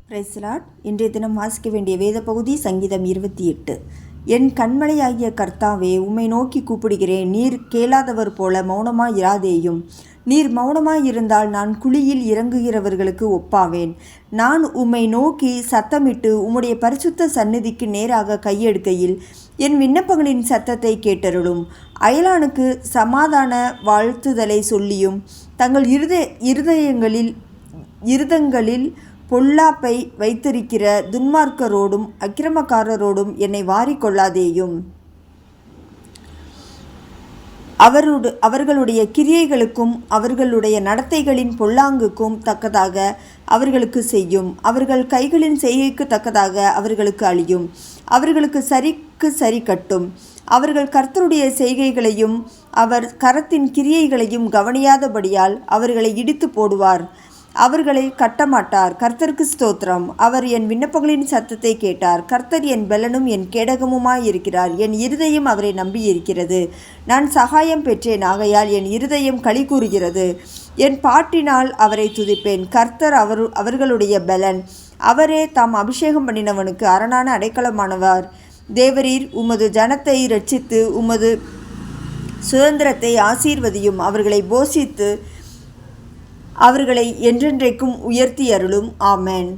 Price Lord. இன்றைய தினம் வாசிக்க வேண்டிய வேத பகுதி சங்கீதம் 28. என் கண்மலையாகிய கர்த்தாவே, உம்மை நோக்கி கூப்பிடுகிறேன். நீர் கேளாதவர் போல மௌனமாயிராதேயும். நீர் மௌனமாயிருந்தால் நான் குழியில் இறங்குகிறவர்களுக்கு ஒப்பாவேன். நான் உம்மை நோக்கி சத்தமிட்டு உம்முடைய பரிசுத்த சந்நிதிக்கு நேராக கையெடுக்கையில் என் விண்ணப்பங்களின் சத்தத்தை கேட்டருளும். அயலானுக்கு சமாதான வாழ்த்துதலை சொல்லியும் தங்கள் இருதங்களில் பொல்லாப்பை வைத்திருக்கிற துன்மார்க்கரோடும் அக்கிரமக்காரரோடும் என்னை வாரிக்கொள்ளாதேயும். அவர்களுடைய கிரியைகளுக்கும் அவர்களுடைய நடத்தைகளின் பொல்லாங்குக்கும் தக்கதாக அவர்களுக்கு செய்யும். அவர்கள் கைகளின் செய்கைக்கு தக்கதாக அவர்களுக்கு அழியும். அவர்களுக்கு சரிக்கு சரி கட்டும். அவர்கள் கர்த்தருடைய செய்கைகளையும் அவர் கரத்தின் கிரியைகளையும் கவனியாதபடியால் அவர்களை இடித்து போடுவார். அவர்களை கட்டமாட்டார். கர்த்தருக்கு ஸ்தோத்திரம். அவர் என் விண்ணப்பங்களின் சத்தத்தை கேட்டார். கர்த்தர் என் பெலனும் என் கேடகமுமாயிருக்கிறார். என் இருதயம் அவரை நம்பியிருக்கிறது. நான் சகாயம் பெற்றேன். ஆகையால் என் இருதயம் களி கூறுகிறது. என் பாட்டினால் அவரை துதிப்பேன். கர்த்தர் அவர்களுடைய பெலன். அவரே தாம் அபிஷேகம் பண்ணினவனுக்கு அரணான அடைக்கலமானவர். தேவரீர் உமது ஜனத்தை இரட்சித்து உமது சுதந்திரத்தை ஆசீர்வதியும். அவர்களை போஷித்து அவர்களை என்றென்றைக்கும் உயர்த்தி அருளும். ஆமென்.